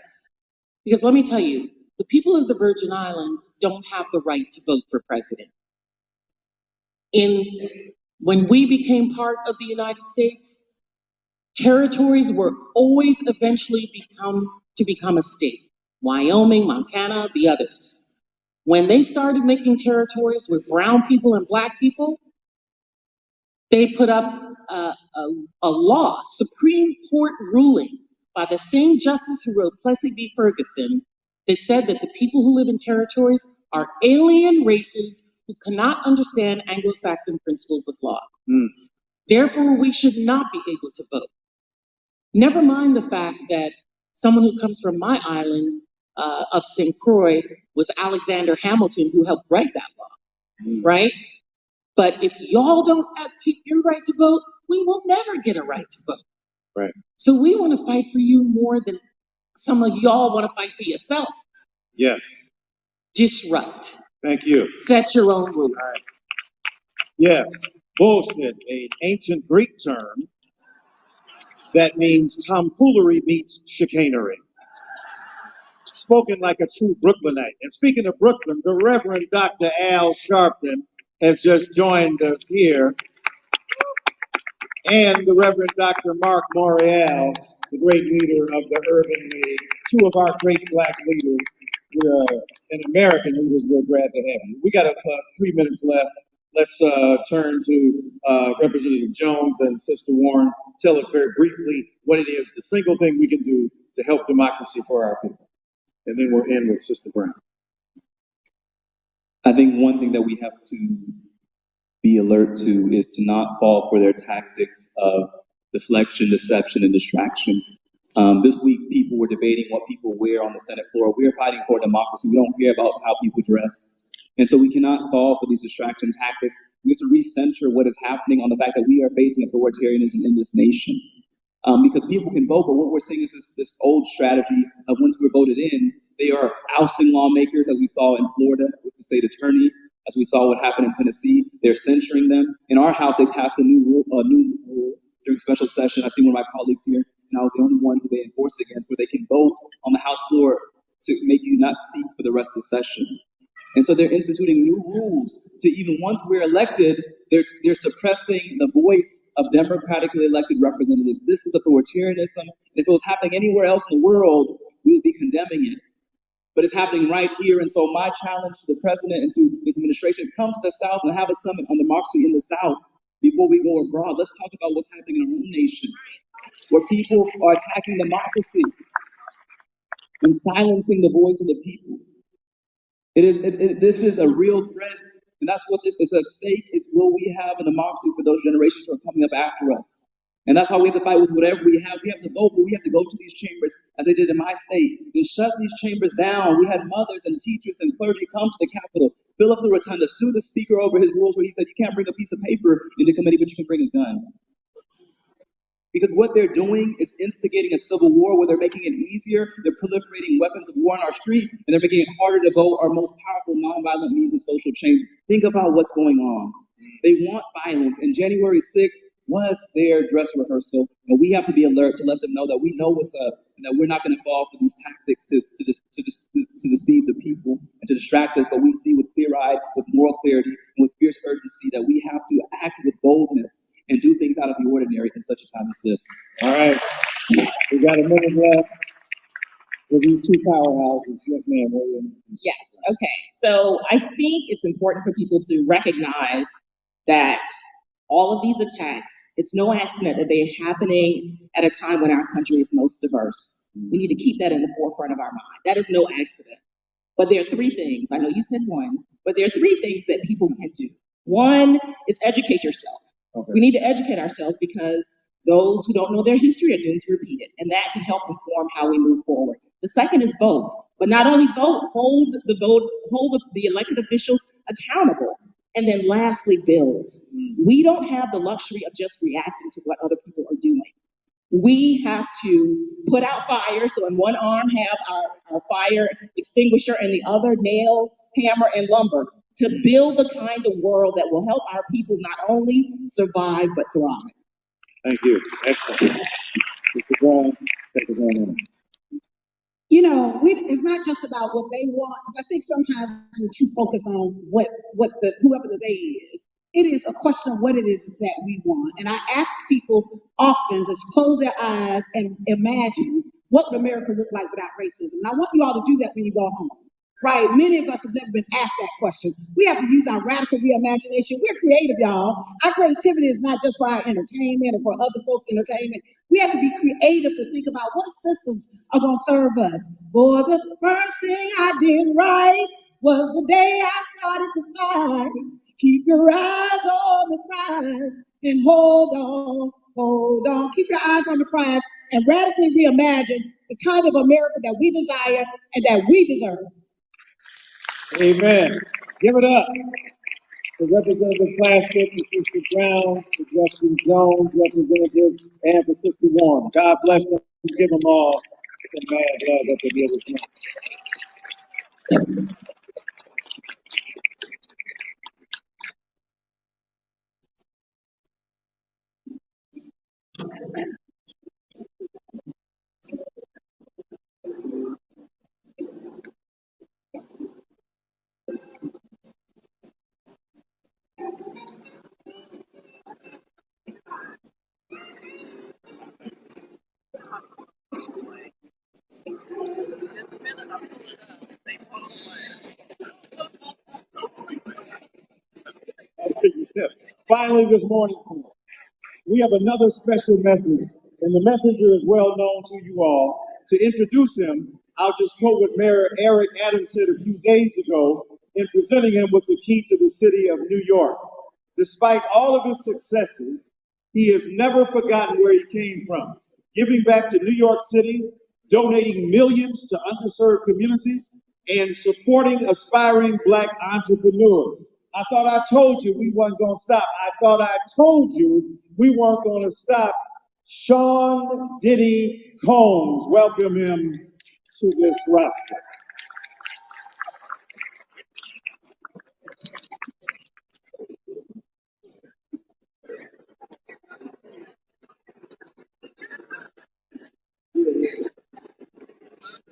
Because let me tell you, the people of the Virgin Islands don't have the right to vote for president. When we became part of the United States, territories were always eventually become a state. Wyoming, Montana, the others. When they started making territories with brown people and black people, they put up a law, Supreme Court ruling by the same justice who wrote Plessy v. Ferguson that said that the people who live in territories are alien races who cannot understand Anglo-Saxon principles of law. Therefore, we should not be able to vote. Never mind the fact that someone who comes from my island of St. Croix was Alexander Hamilton who helped write that law, right? But if y'all don't keep your right to vote, we will never get a right to vote. Right. So we want to fight for you more than some of y'all want to fight for yourself. Yes. Disrupt. Thank you. Set your own rules. Right. Yes. Bullshit, an ancient Greek term that means tomfoolery meets chicanery. Spoken like a true Brooklynite. And speaking of Brooklyn, the Reverend Dr. Al Sharpton has just joined us here. And the Reverend Dr. Mark Morial, the great leader of the Urban League, 2 of our great black leaders, and American leaders. We're glad to have you. We got 3 minutes left. Let's turn to Representative Jones and Sister Warren. Tell us very briefly what it is, the single thing we can do to help democracy for our people. And then we'll end with Sister Brown. I think one thing that we have to be alert to is to not fall for their tactics of deflection, deception, and distraction. This week, people were debating what people wear on the Senate floor. We are fighting for democracy. We don't care about how people dress. And so we cannot fall for these distraction tactics. We have to recenter what is happening on the fact that we are facing authoritarianism in this nation. Because people can vote, but what we're seeing is this old strategy of once we're voted in, they are ousting lawmakers, as we saw in Florida with the state attorney, as we saw what happened in Tennessee. They're censuring them. In our House, they passed a new rule during special session. I see one of my colleagues here, and I was the only one who they enforced against, where they can vote on the House floor to make you not speak for the rest of the session. And so they're instituting new rules to even once we're elected, they're suppressing the voice of democratically elected representatives. This is authoritarianism. If it was happening anywhere else in the world, we would be condemning it. but it's happening right here. And so my challenge to the president and to this administration, come to the South and have a summit on democracy in the South before we go abroad. Let's talk about what's happening in our own nation, where people are attacking democracy and silencing the voice of the people. This is a real threat, and that's what is at stake, is will we have a democracy for those generations who are coming up after us? And that's why we have to fight with whatever we have. We have to vote, but we have to go to these chambers, as they did in my state, and shut these chambers down. We had mothers and teachers and clergy come to the Capitol, fill up the rotunda, sue the speaker over his rules where he said you can't bring a piece of paper into committee, but you can bring a gun. Because what they're doing is instigating a civil war where they're making it easier. They're proliferating weapons of war on our street, and they're making it harder to vote our most powerful nonviolent means of social change. Think about what's going on. They want violence, and January 6th was their dress rehearsal, and we have to be alert to let them know that we know what's up, and that we're not going to fall for these tactics to deceive the people and to distract us. But we see with clear-eyed, with moral clarity, and with fierce urgency that we have to act with boldness and do things out of the ordinary in such a time as this. All right, we got a minute left for these two powerhouses. Yes, ma'am, William. Yes, okay. So I think it's important for people to recognize that all of these attacks, it's no accident that they're happening at a time when our country is most diverse. We need to keep that in the forefront of our mind. That is no accident. But there are three things. I know you said one, but there are three things that people can do. One is educate yourself. Okay. We need to educate ourselves because those who don't know their history are doomed to repeat it. And that can help inform how we move forward. The second is vote. But not only vote, hold the elected officials accountable. And then lastly, build. We don't have the luxury of just reacting to what other people are doing. We have to put out fires. So in one arm have our fire extinguisher and the other nails, hammer, and lumber to build the kind of world that will help our people not only survive, but thrive. Thank you. Excellent. Mr. Brown, take us on. You know, it's not just about what they want, because I think sometimes we're too focused on what the whoever the they is. It is a question of what it is that we want. And I ask people often to close their eyes and imagine what would America look like without racism. And I want you all to do that when you go home. Right? Many of us have never been asked that question. We have to use our radical reimagination. We're creative, y'all. Our creativity is not just for our entertainment or for other folks' entertainment. We have to be creative to think about what systems are going to serve us. Boy, the first thing I did right was the day I started to fight. Keep your eyes on the prize and hold on, hold on. Keep your eyes on the prize and radically reimagine the kind of America that we desire and that we deserve. Amen. Give it up to Representative Plaskett, to Sister Brown, to Justin Jones, Representative, and for Sister Warren. God bless them. Give them all some mad love that they give us now. Finally, this morning, we have another special message, and the messenger is well known to you all. To introduce him, I'll just quote what Mayor Eric Adams said a few days ago in presenting him with the key to the city of New York. Despite all of his successes, he has never forgotten where he came from, giving back to New York City, donating millions to underserved communities, and supporting aspiring Black entrepreneurs. I thought I told you we weren't going to stop. I thought I told you we weren't going to stop. Sean Diddy Combs, welcome him to this roster.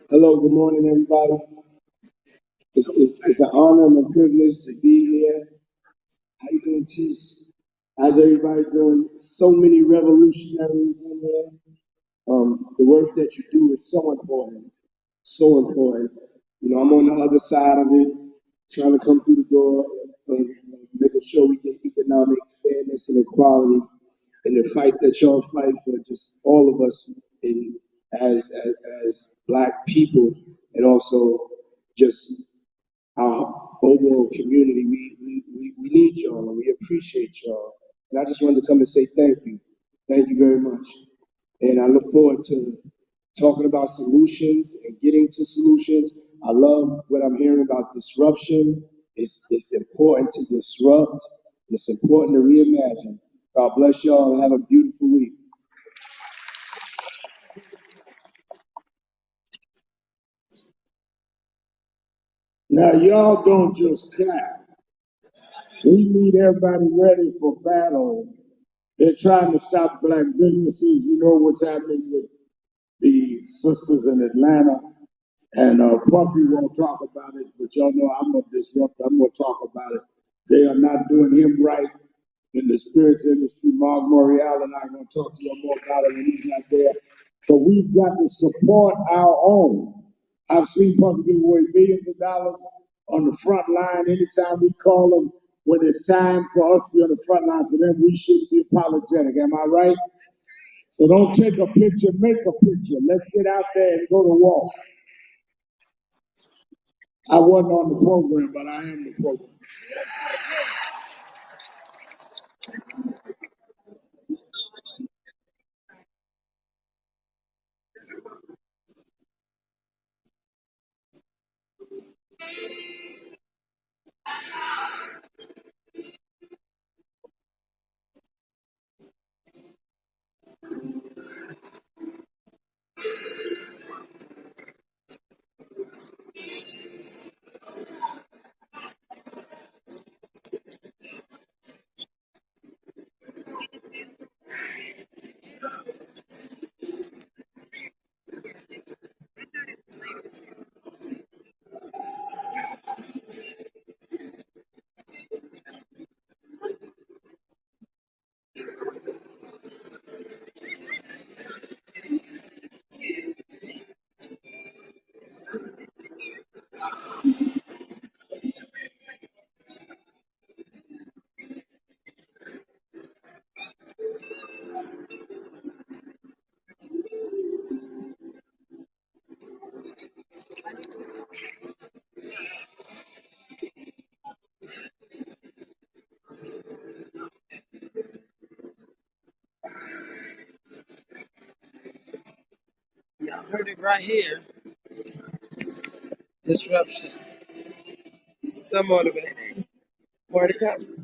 Hello, good morning, everybody. It's an honor and a privilege to be here. How you doing, Tish? How's everybody doing? So many revolutionaries in here. The work that you do is so important, so important. You know, I'm on the other side of it, trying to come through the door of making sure we get economic fairness and equality in the fight that y'all fight for, just all of us in as black people, and also just our overall community. We need y'all and we appreciate y'all. And I just wanted to come and say thank you. Thank you very much. And I look forward to talking about solutions and getting to solutions. I love what I'm hearing about disruption. It's important to disrupt. It's important to reimagine. God bless y'all and have a beautiful week. Now, y'all don't just clap. We need everybody ready for battle. They're trying to stop black businesses. You know what's happening with the sisters in Atlanta. And Puffy won't talk about it, but y'all know I'm gonna disrupt. I'm gonna talk about it. They are not doing him right in the spirits industry. Mark Morial and I are gonna talk to you more about it when he's not there. But we've got to support our own. I've seen Puffy give away millions of dollars on the front line anytime we call them. When it's time for us to be on the front line for them, we shouldn't be apologetic. Am I right? So don't take a picture, make a picture. Let's get out there and go to war. I wasn't on the program, but I am the program. Y'all heard it right here. Disruption. So motivating. More to come.